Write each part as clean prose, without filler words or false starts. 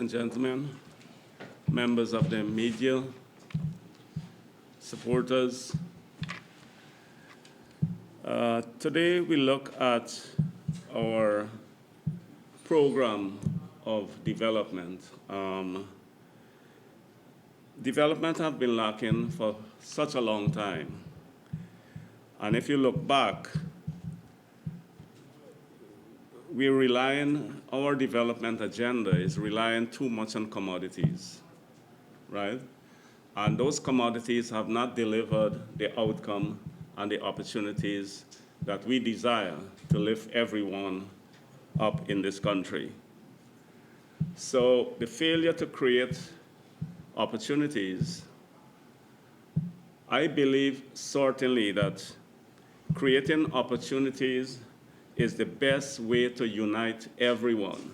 and gentlemen, members of the media, supporters. Today we look at our program of development. Development has been lacking for such a long time. And if you look back, our development agenda is relying too much on commodities, right? And those commodities have not delivered the outcome and the opportunities that we desire to lift everyone up in this country. So the failure to create opportunities, I believe certainly that creating opportunities is the best way to unite everyone.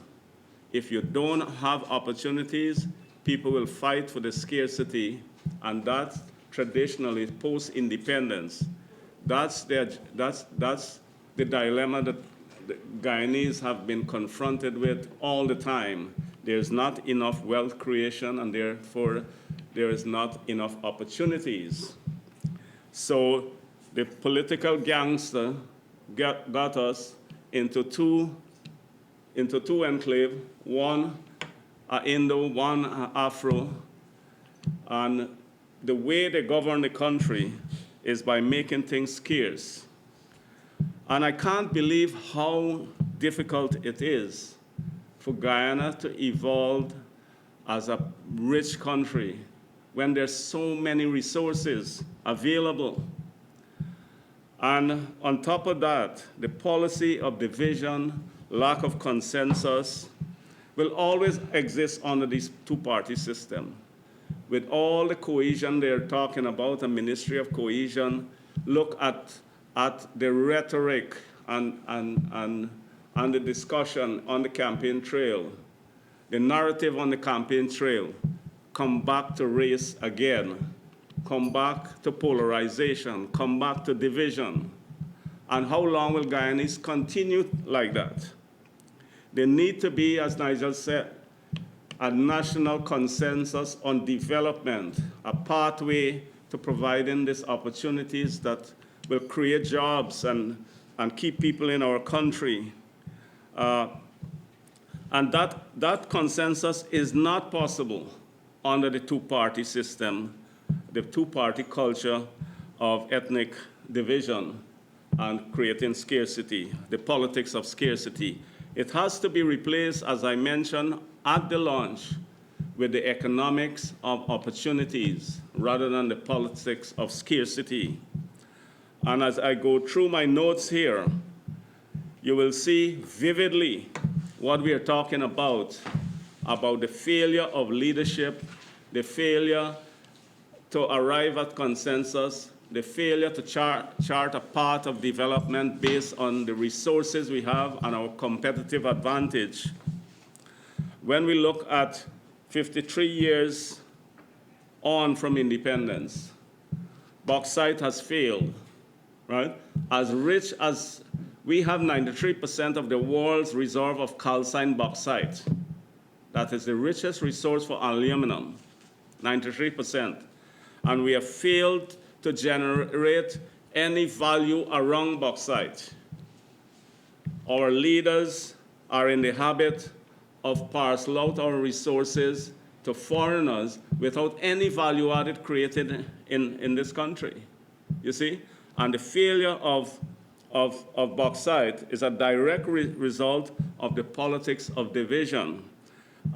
If you don't have opportunities, people will fight for the scarcity, and that's traditionally post-independence. That's the dilemma that the Guyanese have been confronted with all the time. There's not enough wealth creation, and therefore there is not enough opportunities. So the political gangster got us into two enclaves, one Indo, one Afro, and the way they govern the country is by making things scarce. And I can't believe how difficult it is for Guyana to evolve as a rich country when there's so many resources available. And on top of that, the policy of division, lack of consensus, will always exist under this two-party system. With all the cohesion they're talking about, a Ministry of Cohesion, look at the rhetoric and the discussion on the campaign trail. The narrative on the campaign trail come back to race again. Come back to polarization, come back to division. And how long will Guyanese continue like that? There need to be, as Nigel said, a national consensus on development, a pathway to providing these opportunities that will create jobs and keep people in our country. And that consensus is not possible under the two-party system, the two-party culture of ethnic division and creating scarcity, the politics of scarcity. It has to be replaced, as I mentioned at the launch, with the economics of opportunities rather than the politics of scarcity. And as I go through my notes here, you will see vividly what we are talking about the failure of leadership, the failure to arrive at consensus, the failure to chart a path of development based on the resources we have and our competitive advantage. When we look at 53 years on from independence, bauxite has failed, right? As rich as we have 93% of the world's reserve of calcined bauxite. That is the richest resource for aluminum, 93%. And we have failed to generate any value around bauxite. Our leaders are in the habit of parcel out our resources to foreigners without any value added created in this country, you see? And the failure of bauxite is a direct result of the politics of division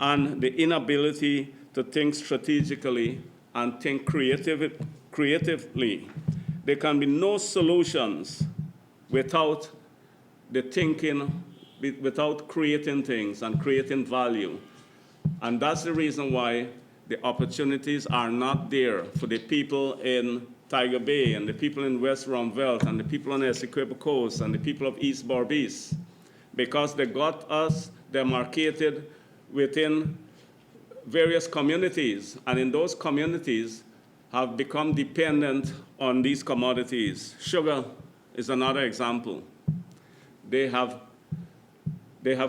and the inability to think strategically and think creatively. There can be no solutions without the thinking, without creating things and creating value. And that's the reason why the opportunities are not there for the people in Tiger Bay and the people in West Ruimveldt and the people on the Essequibo Coast and the people of East Berbice, because they got us demarcated within various communities, and in those communities have become dependent on these commodities. Sugar is another example. They have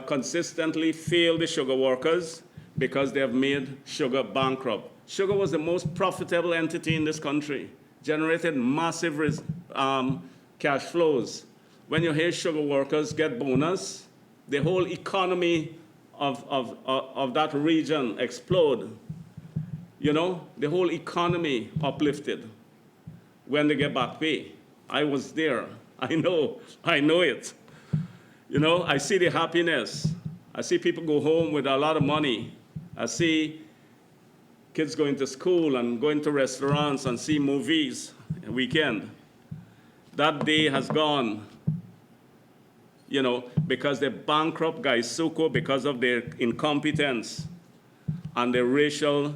consistently failed the sugar workers. because they have made sugar bankrupt. Sugar was the most profitable entity in this country, generated massive cash flows. When you hear sugar workers get bonus, the whole economy of that region explode. You know, the whole economy uplifted when they get back pay. I was there. I know it. You know, I see the happiness. I see people go home with a lot of money. I see kids going to school and going to restaurants and see movies a weekend. That day has gone, you know, because they bankrupt Gaisuco because of their incompetence and the racial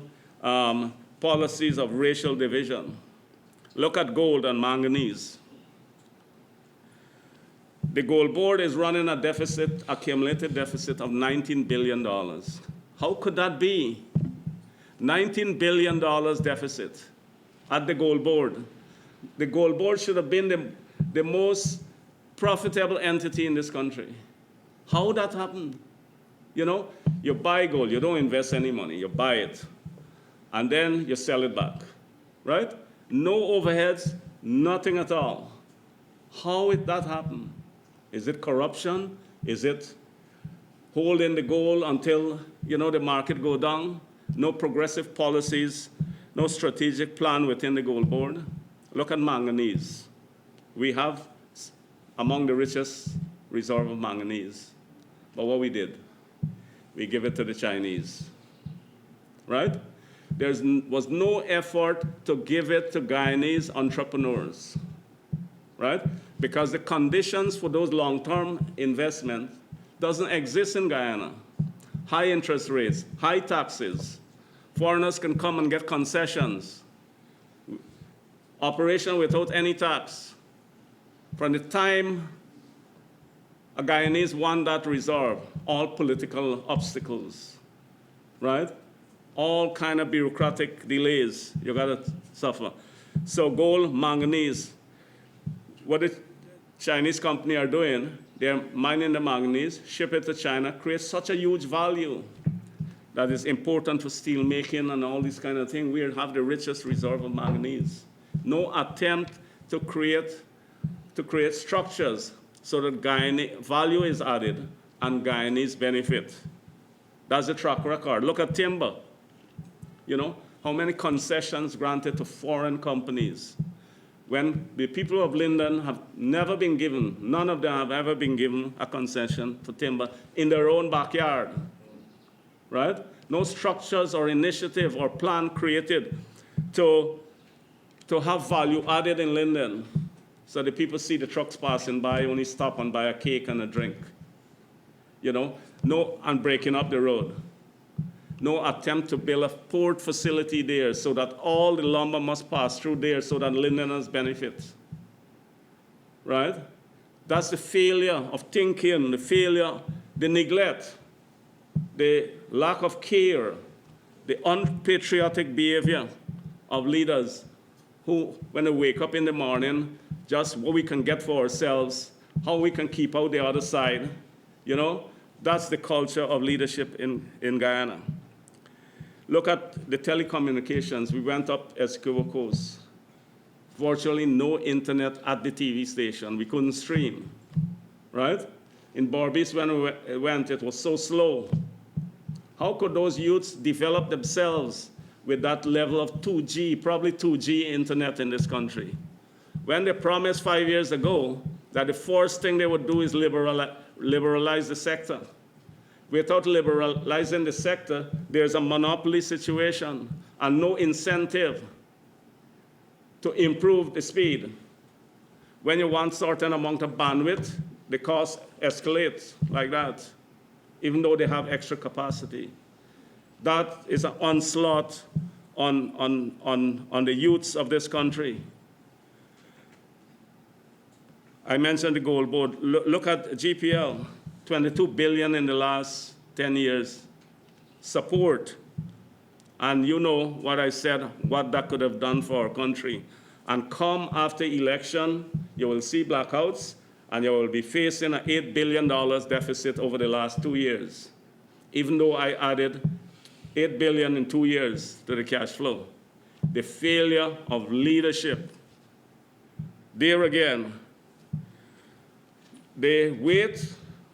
policies of racial division. Look at gold and manganese. The Gold Board is running a deficit, accumulated deficit of $19 billion. How could that be? $19 billion deficit at the Gold Board. The Gold Board should have been the most profitable entity in this country. How that happened? You know, you buy gold, you don't invest any money, you buy it, and then you sell it back, right? No overheads, nothing at all. How did that happen? Is it corruption? Is it holding the gold until, you know, the market go down? No progressive policies, no strategic plan within the Gold Board. Look at manganese. We have among the richest reserve of manganese. But what we did, we give it to the Chinese, right? There was no effort to give it to Guyanese entrepreneurs, right? Because the conditions for those long-term investments doesn't exist in Guyana. High interest rates, high taxes. Foreigners can come and get concessions. Operation without any tax. From the time a Guyanese won that reserve, all political obstacles, right? All kind of bureaucratic delays you gotta suffer. So gold, manganese, what the Chinese company are doing, they're mining the manganese, ship it to China, create such a huge value that is important for steel making and all these kind of things. We have the richest reserve of manganese. No attempt to create structures so that Guyanese value is added and Guyanese benefit. That's the track record. Look at timber. You know, how many concessions granted to foreign companies? When the people of Linden have never been given, none of them have ever been given a concession for timber in their own backyard, right? No structures or initiative or plan created to have value added in Linden. So the people see the trucks passing by, only stop and buy a cake and a drink. You know, no, and breaking up the road. No attempt to build a port facility there so that all the lumber must pass through there so that Lindeners benefit. Right? That's the failure of thinking, the failure, the neglect, the lack of care, the unpatriotic behavior of leaders who, when they wake up in the morning, just what we can get for ourselves, how we can keep out the other side, you know? That's the culture of leadership in Guyana. Look at the telecommunications. We went up Essequibo Coast. Virtually no internet at the TV station. We couldn't stream, right? In Berbice, when we went, it was so slow. How could those youths develop themselves with that level of 2G, probably 2G internet in this country? When they promised 5 years ago that the first thing they would do is liberalize the sector. Without liberalizing the sector, there's a monopoly situation and no incentive to improve the speed. When you want a certain amount of bandwidth, the cost escalates like that, even though they have extra capacity. That is an onslaught on the youths of this country. I mentioned the Gold Board. Look at GPL. $22 billion in the last 10 years. Support. And you know what I said, what that could have done for our country. And come after election, you will see blackouts, and you will be facing an $8 billion deficit over the last 2 years. Even though I added $8 billion in 2 years to the cash flow. The failure of leadership. There again, they wait.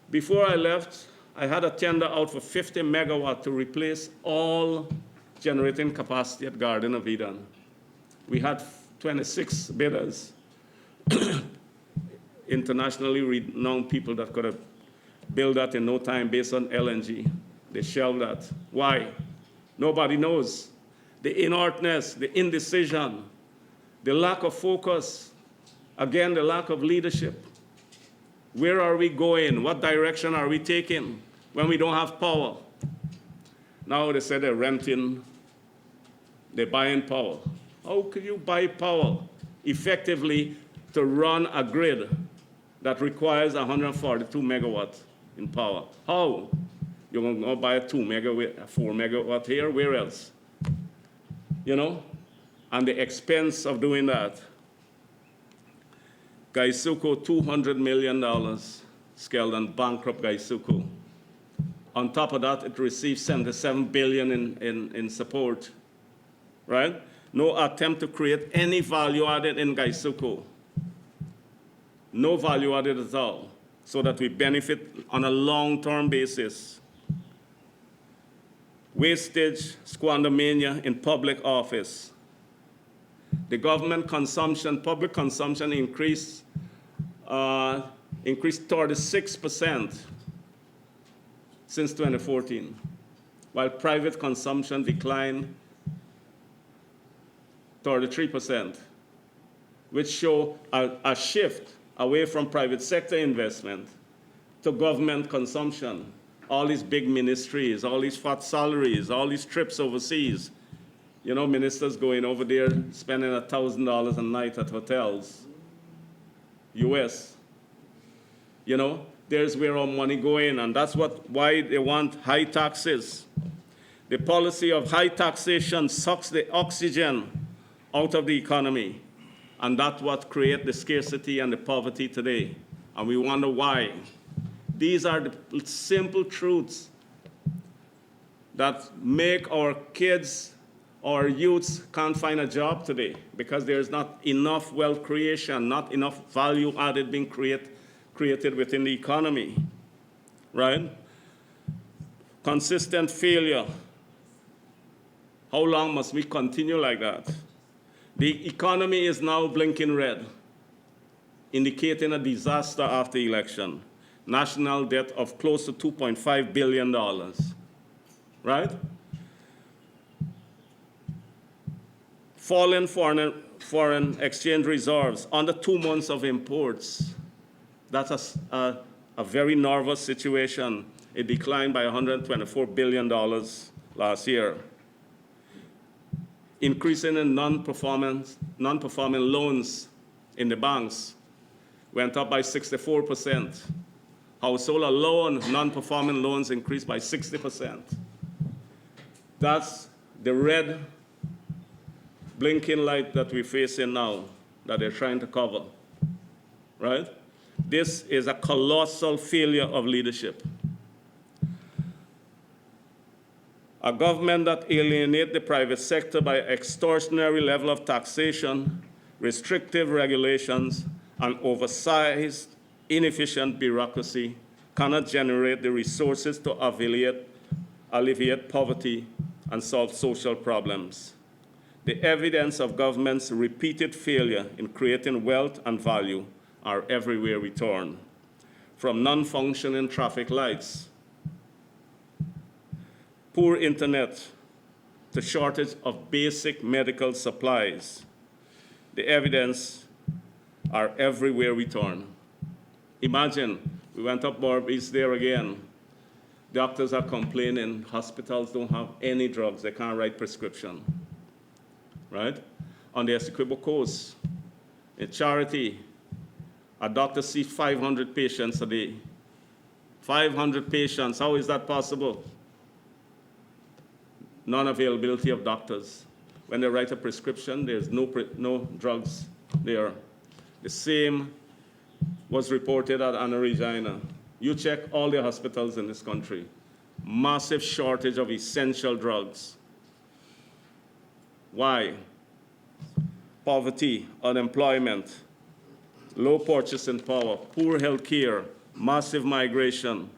Before I left, I had a tender out for 50 megawatt to replace all generating capacity at Garden of Eden. We had 26 bidders, internationally renowned people that could have built that in no time based on LNG. They shelved that. Why? Nobody knows. The inertness, the indecision, the lack of focus, again, the lack of leadership. Where are we going? What direction are we taking when we don't have power? Now they say they're renting, they're buying power. How could you buy power effectively to run a grid that requires 142 megawatts in power? How? You're going to go buy a 2 megawatt, a 4 megawatt here, where else? You know? And the expense of doing that. Gaisuco, $200 million, scaled and bankrupt Gaisuco. On top of that, it received $77 billion in support, right? No attempt to create any value added in Gaisuco. No value added at all, so that we benefit on a long-term basis. Wastage, squandermania in public office. The government consumption, public consumption increased 36% since 2014, while private consumption declined 33%, which show a shift away from private sector investment to government consumption. All these big ministries, all these fat salaries, all these trips overseas. You know, ministers going over there spending $1,000 a night at hotels, US. You know, there's where our money going, and that's why they want high taxes. The policy of high taxation sucks the oxygen out of the economy, and that's what creates the scarcity and the poverty today, and we wonder why. These are the simple truths that make our kids, our youths can't find a job today because there's not enough wealth creation, not enough value added being created within the economy, right? Consistent failure. How long must we continue like that? The economy is now blinking red, indicating a disaster after the election. National debt of close to $2.5 billion, right? Fallen foreign exchange reserves under 2 months of imports. That's a very nervous situation. It declined by $124 billion last year. Increasing in non-performing loans in the banks went up by 64%. Household alone, non-performing loans increased by 60%. That's the red blinking light that we're facing now, that they're trying to cover, right? This is a colossal failure of leadership. A government that alienates the private sector by extortionary level of taxation, restrictive regulations, and oversized, inefficient bureaucracy cannot generate the resources to alleviate poverty and solve social problems. The evidence of government's repeated failure in creating wealth and value are everywhere we turn, from non-functioning traffic lights, poor internet, to shortage of basic medical supplies. The evidence are everywhere we turn. Imagine, we went up Barbies there again. Doctors are complaining, hospitals don't have any drugs, they can't write prescription, right? On the Essequibo Coast, in Charity, a doctor sees 500 patients a day. 500 patients, how is that possible? Non-availability of doctors. When they write a prescription, there's no drugs there. The same was reported at Anna Regina. You check all the hospitals in this country. massive shortage of essential drugs. Why? Poverty, unemployment, low purchasing power, poor health care, massive migration,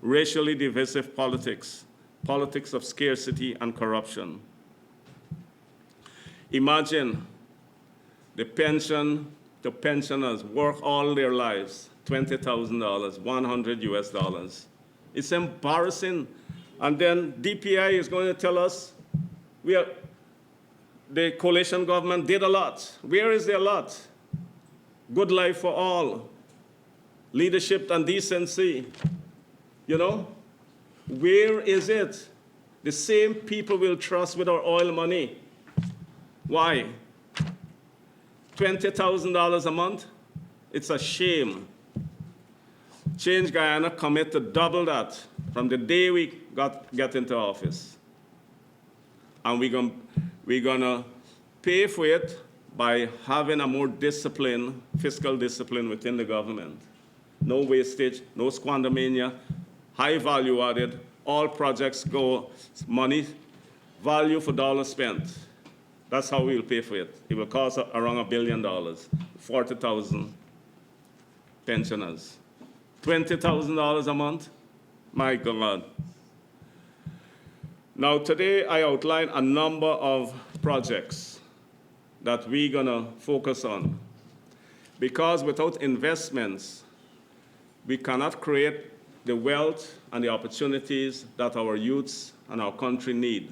racially divisive politics, politics of scarcity and corruption. Imagine the pensioners work all their lives, $20,000, 100 US dollars. It's embarrassing. And then DPI is going to tell us the coalition government did a lot. Where is their lot? Good life for all, leadership and decency. You know, where is it? The same people we'll trust with our oil money. Why? $20,000 a month? It's a shame. Change Guyana commit to double that from the day we get into office. And we're gonna pay for it by having a more discipline, fiscal discipline within the government. No wastage, no squandermania, high value added, all projects go money, value for dollar spent. That's how we'll pay for it. It will cost around $1 billion, 40,000 pensioners. $20,000 a month? My God. Now today I outline a number of projects that we're gonna focus on. Because without investments, we cannot create the wealth and the opportunities that our youths and our country need.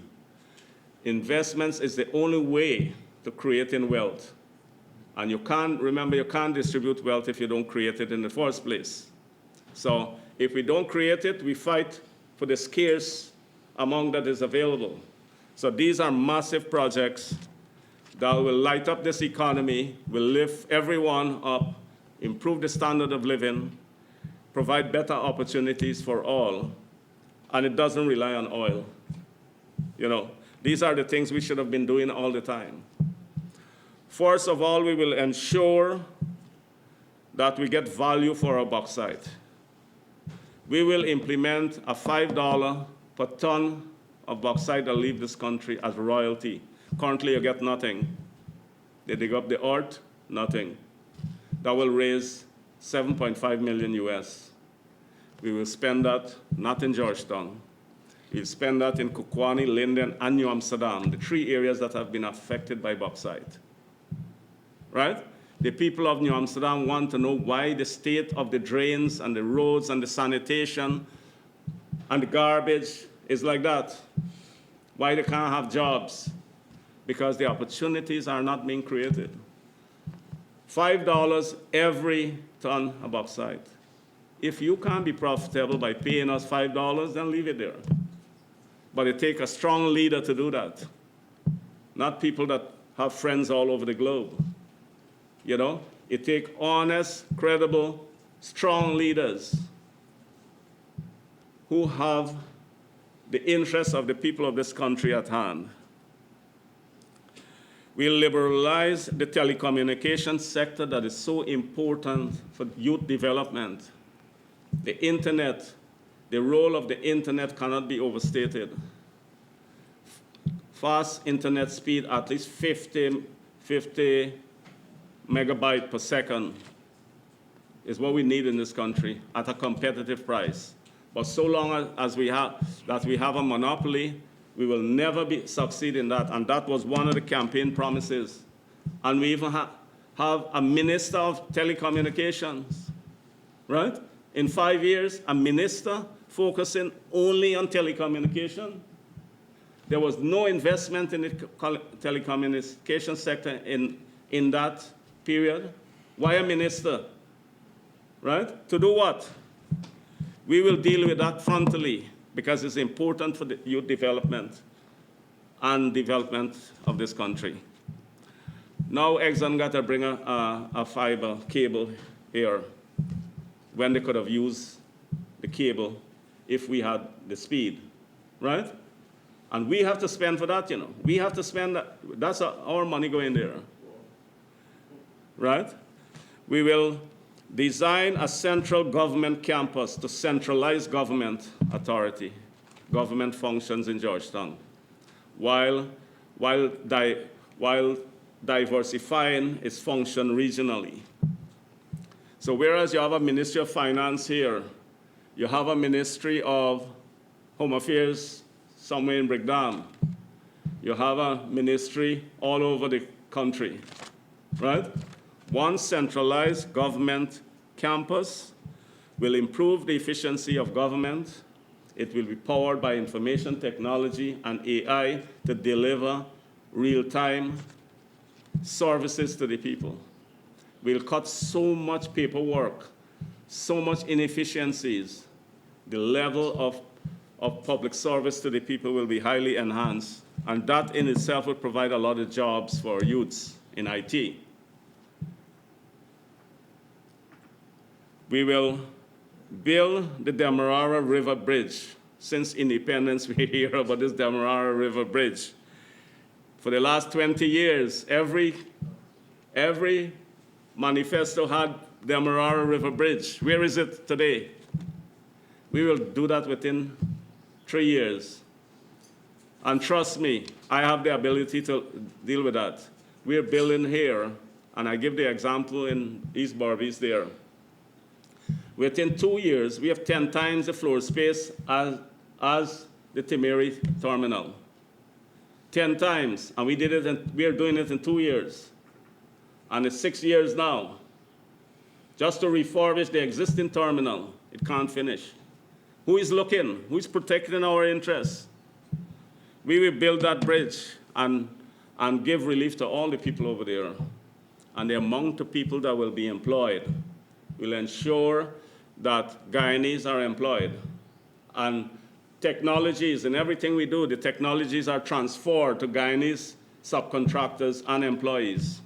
Investments is the only way to creating wealth. And you can't distribute wealth if you don't create it in the first place. So if we don't create it, we fight for the scarce amount that is available. So these are massive projects that will light up this economy, will lift everyone up, improve the standard of living, provide better opportunities for all, and it doesn't rely on oil. You know, these are the things we should have been doing all the time. First of all, we will ensure that we get value for our bauxite. We will implement a $5 per ton of bauxite that leave this country as royalty. Currently, you get nothing. They dig up the earth, nothing. That will raise 7.5 million US. We will spend that not in Georgetown. We'll spend that in Kukwani, Linden, and New Amsterdam, the three areas that have been affected by bauxite. Right? The people of New Amsterdam want to know why the state of the drains and the roads and the sanitation and the garbage is like that. Why they can't have jobs. Because the opportunities are not being created. $5 every ton of bauxite. If you can't be profitable by paying us $5, then leave it there. But it takes a strong leader to do that. Not people that have friends all over the globe. You know, it takes honest, credible, strong leaders who have the interests of the people of this country at hand. We'll liberalize the telecommunications sector that is so important for youth development. The internet, the role of the internet cannot be overstated. Fast internet speed, at least 50 megabytes per second is what we need in this country at a competitive price. But so long as we have a monopoly, we will never succeed in that. And that was one of the campaign promises. And we even have a minister of telecommunications, right? In 5 years, a minister focusing only on telecommunication. There was no investment in the telecommunications sector in that period. Why a minister, right? To do what? We will deal with that frontally because it's important for the youth development and development of this country. Now Exxon got to bring a fiber cable here when they could have used the cable if we had the speed, right? And we have to spend for that, you know. We have to spend that. That's our money going there, right? We will design a central government campus to centralize government authority. government functions in Georgetown, while, while, while diversifying its function regionally. So whereas you have a Ministry of Finance here, you have a Ministry of Home Affairs somewhere in Brigham. You have a ministry all over the country, right? One centralized government campus will improve the efficiency of government. It will be powered by information technology and AI to deliver real-time services to the people. We'll cut so much paperwork, so much inefficiencies. The level of public service to the people will be highly enhanced, and that in itself will provide a lot of jobs for youths in IT. We will build the Demerara River Bridge. Since independence, we hear about this Demerara River Bridge. For the last 20 years, every manifesto had Demerara River Bridge. Where is it today? We will do that within 3 years. And trust me, I have the ability to deal with that. We're building here, and I give the example in East Berbice there. Within 2 years, we have 10 times the floor space as the Timehri terminal. 10 times, and we are doing it in 2 years. And it's 6 years now. Just to refurbish the existing terminal, it can't finish. Who is looking? Who is protecting our interests? We will build that bridge and give relief to all the people over there. And the amount of people that will be employed will ensure that Guyanese are employed. And technologies, in everything we do, the technologies are transferred to Guyanese subcontractors and employees.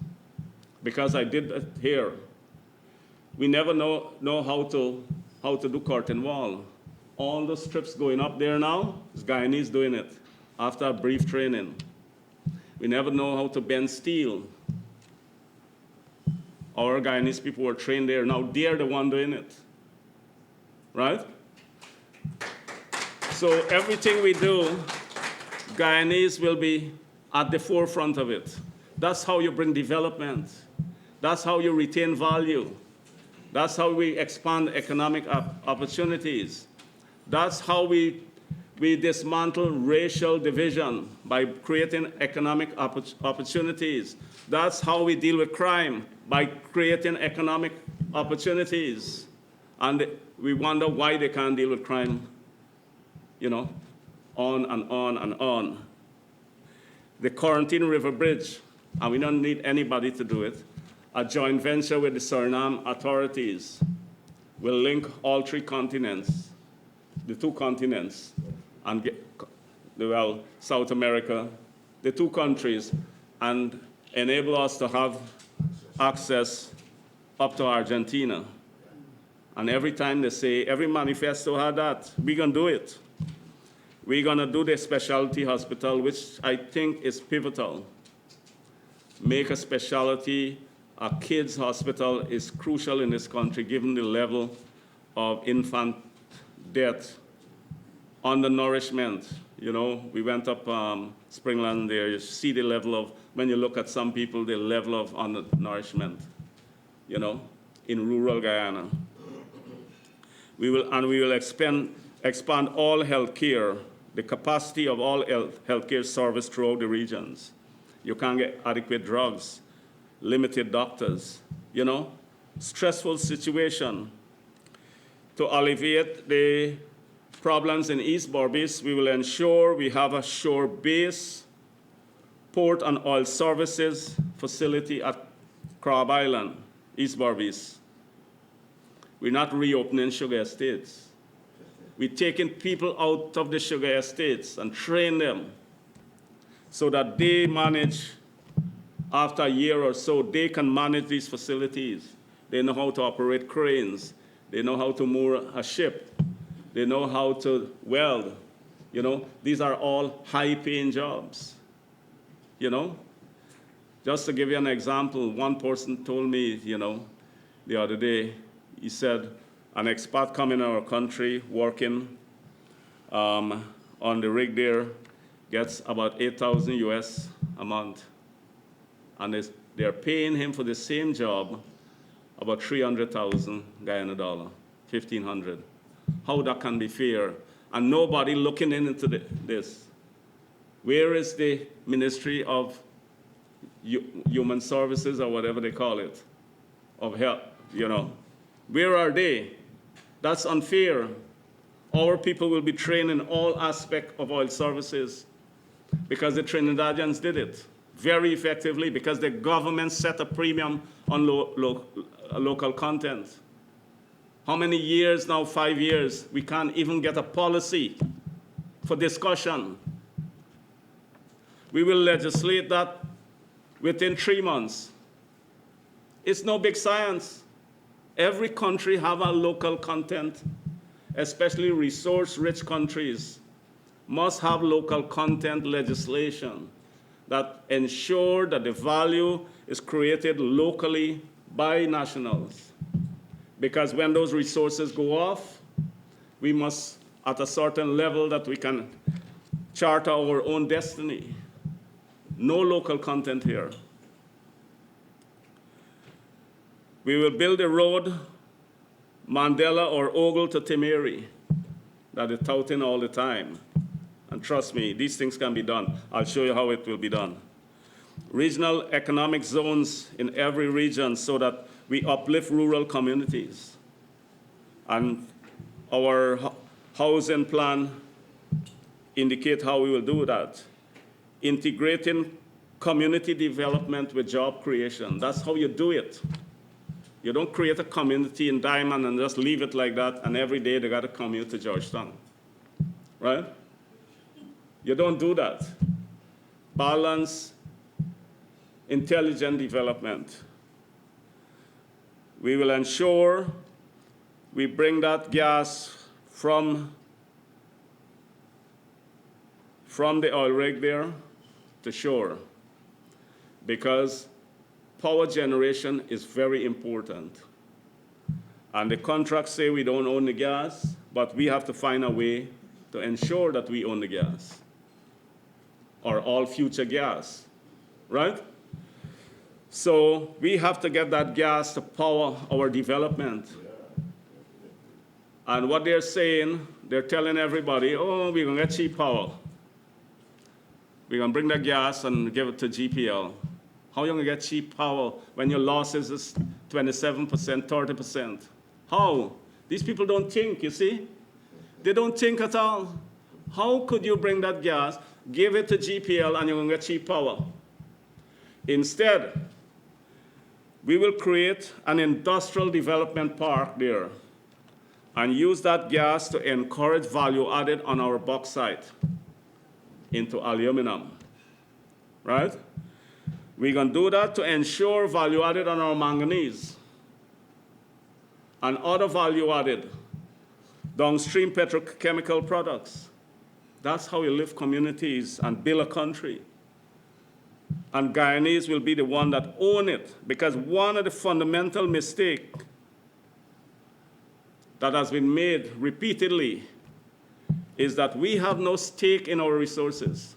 Because I did it here. We never know how to do curtain wall. All the strips going up there now, is Guyanese doing it after a brief training. We never know how to bend steel. Our Guyanese people were trained there. Now they're the one doing it, right? So everything we do, Guyanese will be at the forefront of it. That's how you bring development. That's how you retain value. That's how we expand economic opportunities. That's how we dismantle racial division by creating economic opportunities. That's how we deal with crime, by creating economic opportunities. And we wonder why they can't deal with crime, you know, on and on and on. The Quarantine River Bridge, and we don't need anybody to do it, a joint venture with the Suriname authorities will link all 3 continents, the 2 continents, and South America, the 2 countries, and enable us to have access up to Argentina. And every time they say, every manifesto had that, we're going to do it. We're going to do the specialty hospital, which I think is pivotal. Make a specialty, a kids' hospital is crucial in this country, given the level of infant death, undernourishment. You know, we went up Springland there, you see the level of, when you look at some people, the level of undernourishment, you know, in rural Guyana. We will expand all healthcare, the capacity of all healthcare service throughout the regions. You can't get adequate drugs, limited doctors, you know, stressful situation. To alleviate the problems in East Berbice, we will ensure we have a shore-based port and oil services facility at Crab Island, East Berbice. We're not reopening sugar estates. We're taking people out of the sugar estates and train them so that they manage, after a year or so, they can manage these facilities. They know how to operate cranes. They know how to moor a ship. They know how to weld. You know, these are all high-paying jobs. You know, just to give you an example, one person told me, you know, the other day, he said, an expat come in our country working on on the rig there gets about 8,000 US a month. And they're paying him for the same job about 300,000 Guyana dollar, 1,500. How that can be fair? And nobody looking into this. Where is the Ministry of Human Services, or whatever they call it, of health, you know? Where are they? That's unfair. Our people will be trained in all aspects of oil services because the Trinidadians did it very effectively because the government set a premium on local content. How many years now? 5 years. We can't even get a policy for discussion. We will legislate that within 3 months. It's no big science. Every country have a local content, especially resource-rich countries must have local content legislation that ensure that the value is created locally by nationals. Because when those resources go off, we must, at a certain level, that we can chart our own destiny. No local content here. We will build a road, Mandela or Ogle to Timeri, that is touting all the time. And trust me, these things can be done. I'll show you how it will be done. Regional economic zones in every region so that we uplift rural communities. And our housing plan indicate how we will do that. Integrating community development with job creation. That's how you do it. You don't create a community in Diamond and just leave it like that, and every day they got to commute to Georgetown, right? You don't do that. Balance, intelligent development. We will ensure we bring that gas from the oil rig there to shore, because power generation is very important. And the contracts say we don't own the gas, but we have to find a way to ensure that we own the gas, or all future gas, right? So we have to get that gas to power our development. And what they're saying, they're telling everybody, oh, we're gonna get cheap power. We're gonna bring the gas and give it to GPL. How are you gonna get cheap power when your losses is 27%, 30%? How? These people don't think, you see? They don't think at all. How could you bring that gas, give it to GPL, and you're gonna get cheap power? Instead, we will create an industrial development park there and use that gas to encourage value added on our bauxite into aluminum, right? We're going to do that to ensure value added on our manganese and other value added downstream petrochemical products. That's how we lift communities and build a country. And Guyanese will be the one that own it, because one of the fundamental mistakes that has been made repeatedly is that we have no stake in our resources.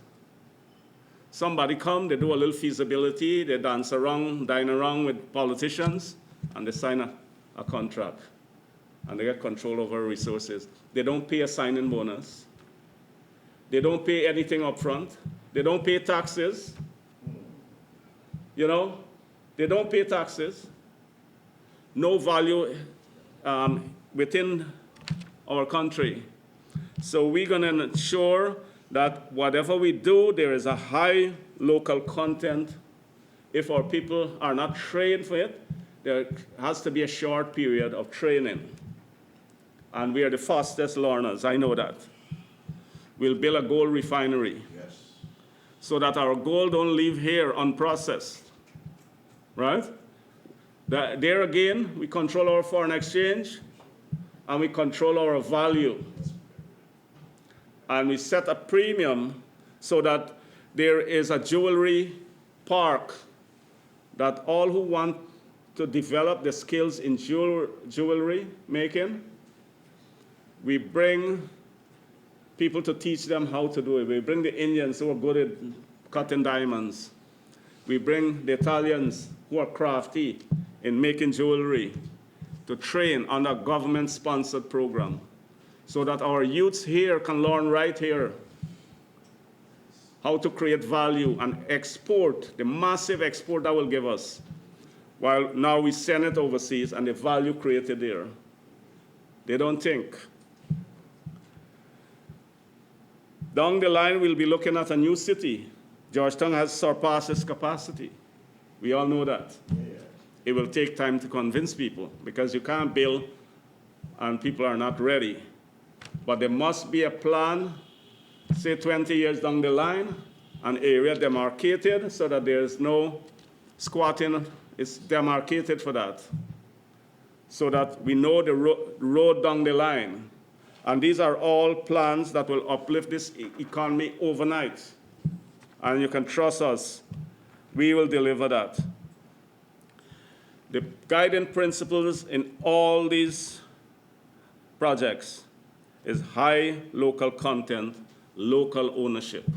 Somebody come, they do a little feasibility, they dance around, dine around with politicians, and they sign a contract. And they get control over resources. They don't pay a signing bonus. They don't pay anything up front. They don't pay taxes. You know, they don't pay taxes. No value within our country. So we're going to ensure that whatever we do, there is a high local content. If our people are not trained for it, there has to be a short period of training. And we are the fastest learners, I know that. We'll build a gold refinery. Yes. So that our gold don't leave here unprocessed, right? There again, we control our foreign exchange, and we control our value. And we set a premium so that there is a jewelry park that all who want to develop the skills in jewelry making, we bring people to teach them how to do it. We bring the Indians who are good at cutting diamonds. We bring the Italians who are crafty in making jewelry to train on a government-sponsored program so that our youths here can learn right here how to create value and export, the massive export that will give us, while now we send it overseas and the value created there. They don't think. Down the line, we'll be looking at a new city. Georgetown has surpassed its capacity. We all know that. Yeah. It will take time to convince people because you can't build and people are not ready. But there must be a plan, say 20 years down the line, an area demarcated so that there's no squatting. It's demarcated for that, so that we know the road down the line. And these are all plans that will uplift this economy overnight. And you can trust us, we will deliver that. The guiding principles in all these projects is high local content, local ownership,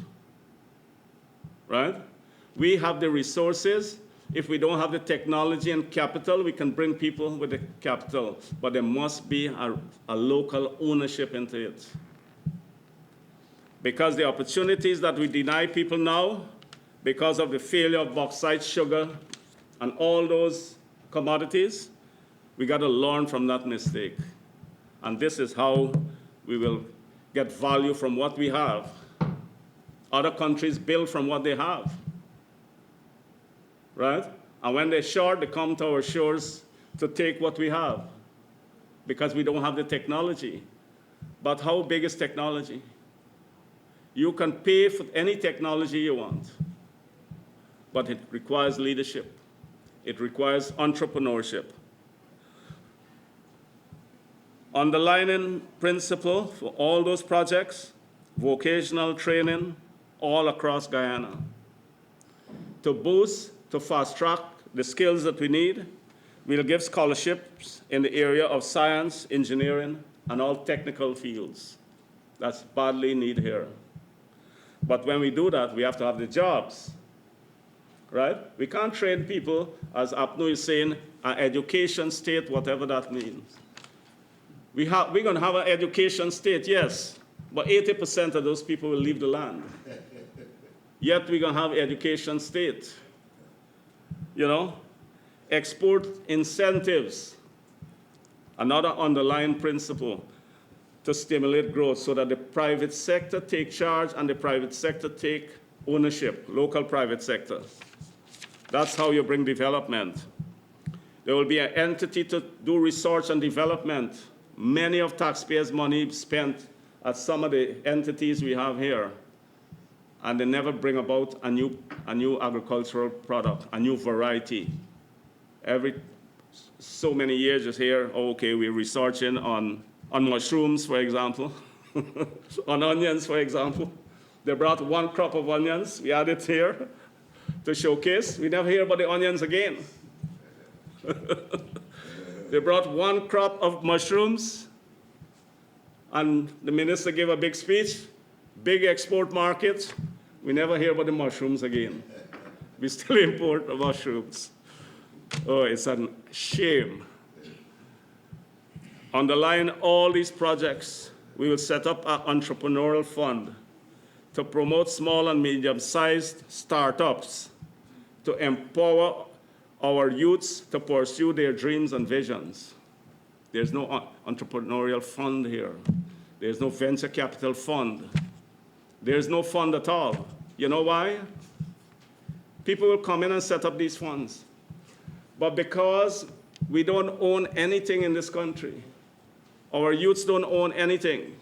right? We have the resources. If we don't have the technology and capital, we can bring people with the capital, but there must be a local ownership into it. Because the opportunities that we deny people now, because of the failure of bauxite, sugar, and all those commodities, we got to learn from that mistake. And this is how we will get value from what we have. Other countries build from what they have. Right? And when they're short, they come to our shores to take what we have because we don't have the technology. But how big is technology? You can pay for any technology you want, but it requires leadership. It requires entrepreneurship. Underlining principle for all those projects, vocational training all across Guyana. To boost, to fast track the skills that we need, we'll give scholarships in the area of science, engineering, and all technical fields. That's badly needed here. But when we do that, we have to have the jobs, right? We can't train people, as Apnu is saying, an education state, whatever that means. We're going to have an education state, yes, but 80% of those people will leave the land. Yet we're going to have education state. You know, export incentives, another underlying principle to stimulate growth so that the private sector take charge and the private sector take ownership, local private sector. That's how you bring development. There will be an entity to do research and development. Many of taxpayers' money spent at some of the entities we have here, and they never bring about a new agricultural product, a new variety. Every so many years you hear, oh, okay, we're researching on mushrooms, for example, on onions, for example. They brought one crop of onions, we had it here to showcase. We never hear about the onions again. They brought one crop of mushrooms, and the minister gave a big speech, big export market. We never hear about the mushrooms again. We still import the mushrooms. Oh, it's a shame. Underlying all these projects, we will set up an entrepreneurial fund to promote small and medium-sized startups, to empower our youths to pursue their dreams and visions. There's no entrepreneurial fund here. There's no venture capital fund. There's no fund at all. You know why? People will come in and set up these funds. But because we don't own anything in this country, our youths don't own anything.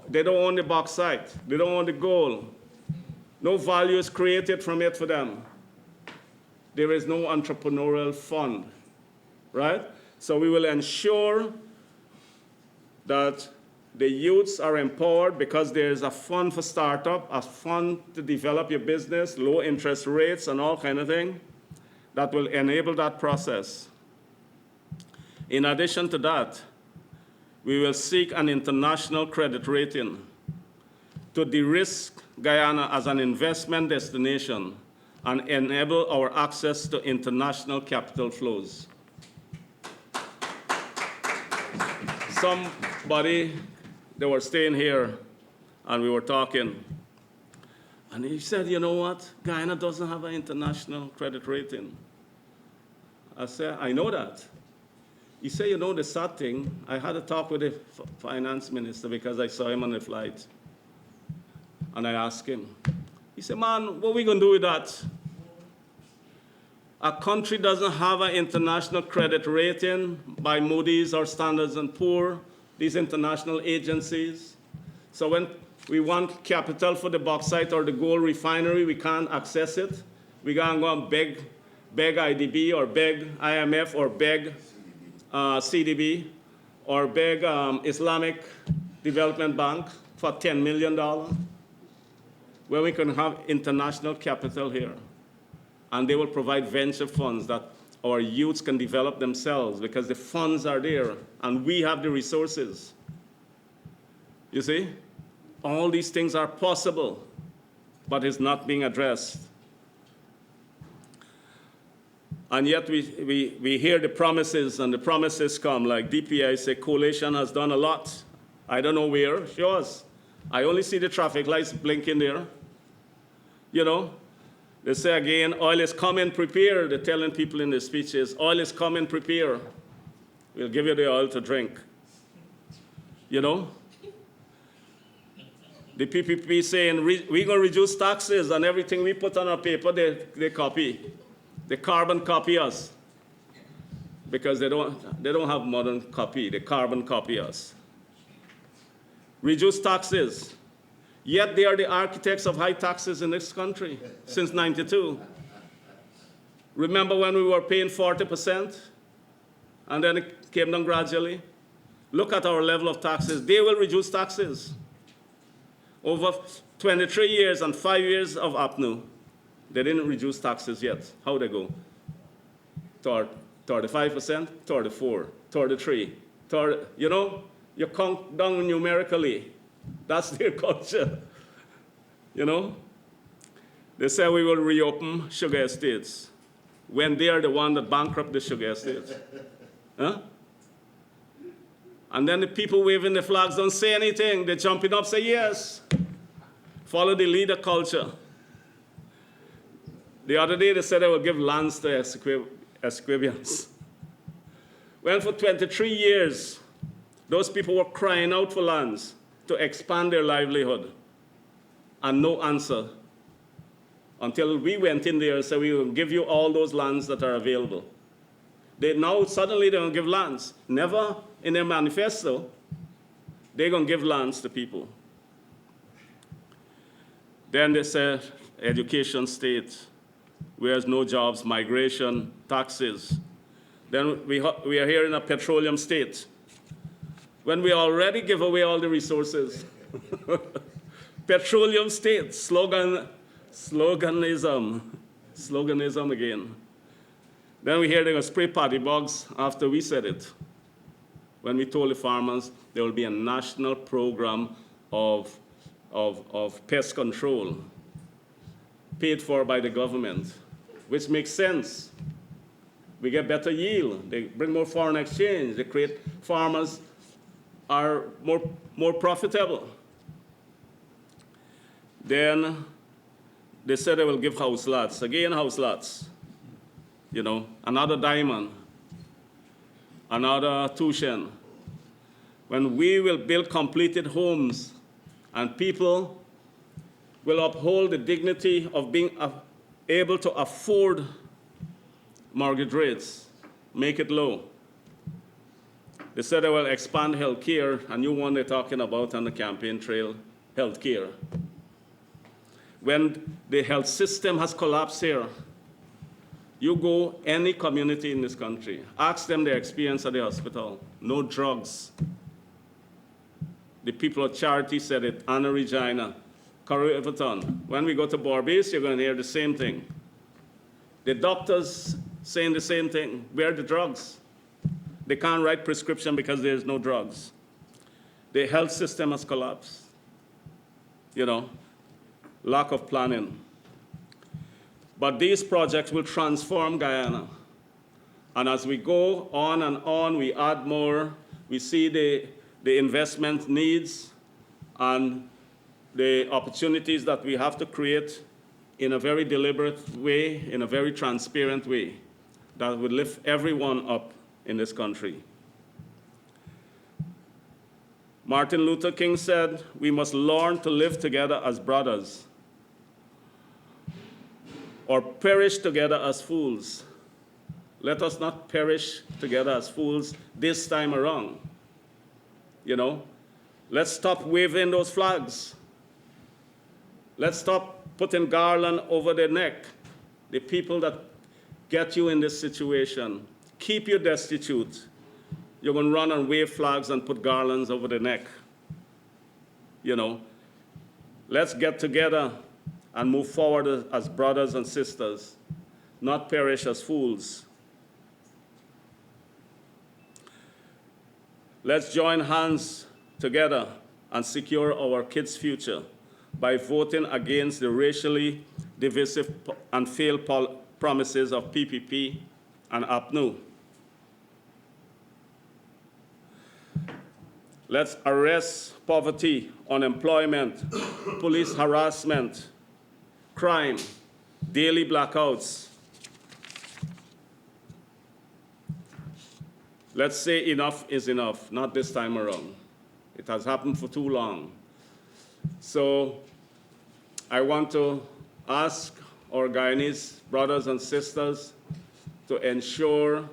They don't own the bauxite. They don't own the gold. No value is created from it for them. There is no entrepreneurial fund, right? So we will ensure that the youths are empowered because there is a fund for startup, a fund to develop your business, low interest rates and all kind of thing that will enable that process. In addition to that, we will seek an international credit rating to de-risk Guyana as an investment destination and enable our access to international capital flows. Somebody, they were staying here, and we were talking, and he said, you know what? Guyana doesn't have an international credit rating. I said, I know that. He said, you know, the sad thing, I had a talk with the finance minister because I saw him on the flight. And I asked him, he said, man, what are we going to do with that? A country doesn't have an international credit rating by Moody's or Standard & Poor's, these international agencies. So when we want capital for the bauxite or the gold refinery, we can't access it. We can't go and beg IDB or beg IMF or beg CDB or beg Islamic Development Bank for $10 million, where we can have international capital here. And they will provide venture funds that our youths can develop themselves because the funds are there and we have the resources. You see? All these things are possible, but it's not being addressed. And yet we hear the promises, and the promises come, like DPI say, coalition has done a lot. I don't know where, show us. I only see the traffic lights blinking there. You know, they say again, oil is coming, prepare. They're telling people in the speeches, oil is coming, prepare. We'll give you the oil to drink. You know? The PPP saying, we're going to reduce taxes, and everything we put on our paper, they copy. They carbon copy us. Because they don't have modern copy. They carbon copy us. Reduce taxes. Yet they are the architects of high taxes in this country since '92. Remember when we were paying 40%? And then it came down gradually? Look at our level of taxes. They will reduce taxes. Over 23 years and 5 years of APNU, they didn't reduce taxes yet. How'd they go? 35%, 34, 33, 30, you know? You count down numerically. That's their culture, you know? They say we will reopen sugar estates when they are the one that bankrupt the sugar estates. Huh? And then the people waving the flags don't say anything. They're jumping up, say yes. Follow the leader culture. The other day they said they will give lands to Essequibians. When for 23 years, those people were crying out for lands to expand their livelihood, and no answer until we went in there and said, we will give you all those lands that are available. Now suddenly they're going to give lands. Never in their manifesto, they're going to give lands to people. Then they said, education state, where's no jobs, migration, taxes. Then we are here in a petroleum state, when we already give away all the resources. Petroleum state, sloganism again. Then we hear they're going to spray paddy bugs after we said it. When we told the farmers there will be a national program of pest control paid for by the government, which makes sense. We get better yield. They bring more foreign exchange. They create farmers are more profitable. Then they said they will give house lots. Again, house lots. You know, another diamond, another Tushen. When we will build completed homes and people will uphold the dignity of being able to afford mortgage rates, make it low. They said they will expand health care, a new one they're talking about on the campaign trail, health care. When the health system has collapsed here, you go any community in this country, ask them their experience at the hospital. No drugs. The people of Charity said it, Anna Regina, Corrie Everton. When we go to Barbados, you're going to hear the same thing. The doctors saying the same thing. Where are the drugs? They can't write prescription because there's no drugs. The health system has collapsed. lack of planning. But these projects will transform Guyana. And as we go on and on, we add more. We see the investment needs and the opportunities that we have to create in a very deliberate way, in a very transparent way, that would lift everyone up in this country. Martin Luther King said, we must learn to live together as brothers, or perish together as fools. Let us not perish together as fools this time around. Let's stop waving those flags. Let's stop putting garland over their neck. The people that get you in this situation, keep you destitute. You're going to run and wave flags and put garlands over the neck. Let's get together and move forward as brothers and sisters, not perish as fools. Let's join hands together and secure our kids' future by voting against the racially divisive and failed promises of PPP and APNU. Let's arrest poverty, unemployment, police harassment, crime, daily blackouts. Let's say enough is enough, not this time around. It has happened for too long. So I want to ask our Guyanese brothers and sisters to ensure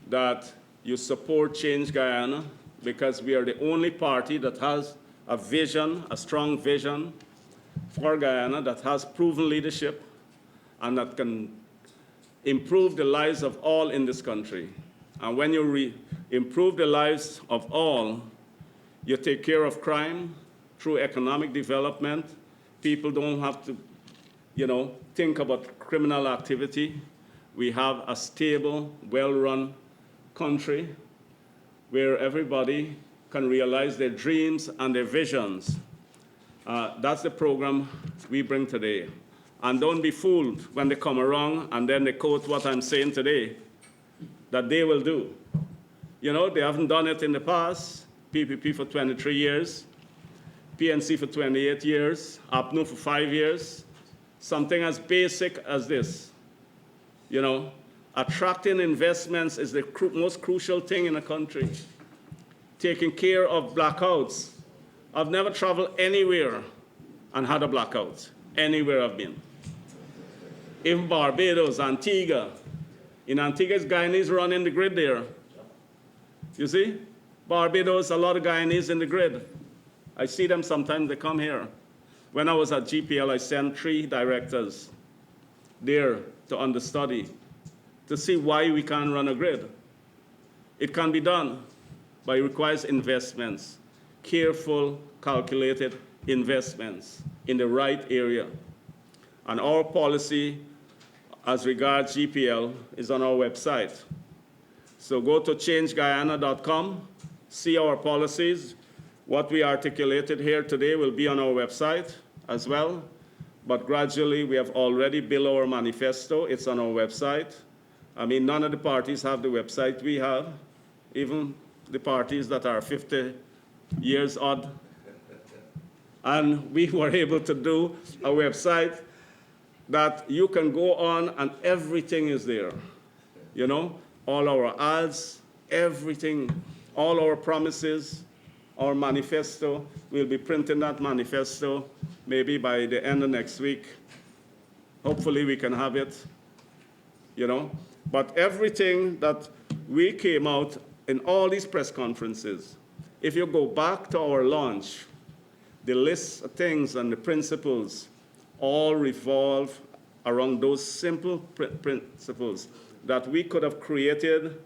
that you support Change Guyana, because we are the only party that has a vision, a strong vision for Guyana, that has proven leadership and that can improve the lives of all in this country. And when you improve the lives of all, you take care of crime through economic development. People don't have to, think about criminal activity. We have a stable, well-run country where everybody can realize their dreams and their visions. That's the program we bring today. And don't be fooled when they come around and then they quote what I'm saying today, that they will do. They haven't done it in the past. PPP for 23 years, PNC for 28 years, APNU for 5 years. Something as basic as this. Attracting investments is the most crucial thing in a country. Taking care of blackouts. I've never traveled anywhere and had a blackout, anywhere I've been. Even Barbados, Antigua. In Antigua, Guyanese running the grid there. You see? Barbados, a lot of Guyanese in the grid. I see them sometimes, they come here. When I was at GPL, I sent 3 directors there to understudy, to see why we can't run a grid. It can be done, but it requires investments, careful, calculated investments in the right area. And our policy as regards GPL is on our website. So go to changeguyana.com, see our policies. What we articulated here today will be on our website as well. But gradually, we have already built our manifesto. It's on our website. None of the parties have the website we have, even the parties that are 50 years odd. And we were able to do a website that you can go on and everything is there. All our ads, everything, all our promises, our manifesto. We'll be printing that manifesto maybe by the end of next week. Hopefully we can have it, But everything that we came out in all these press conferences, if you go back to our launch, the list of things and the principles all revolve around those simple principles that we could have created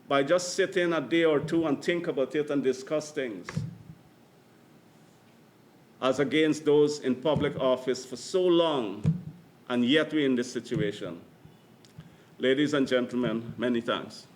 by just sitting a day or two and think about it and discuss things, as against those in public office for so long, and yet we're in this situation. Ladies and gentlemen, many thanks.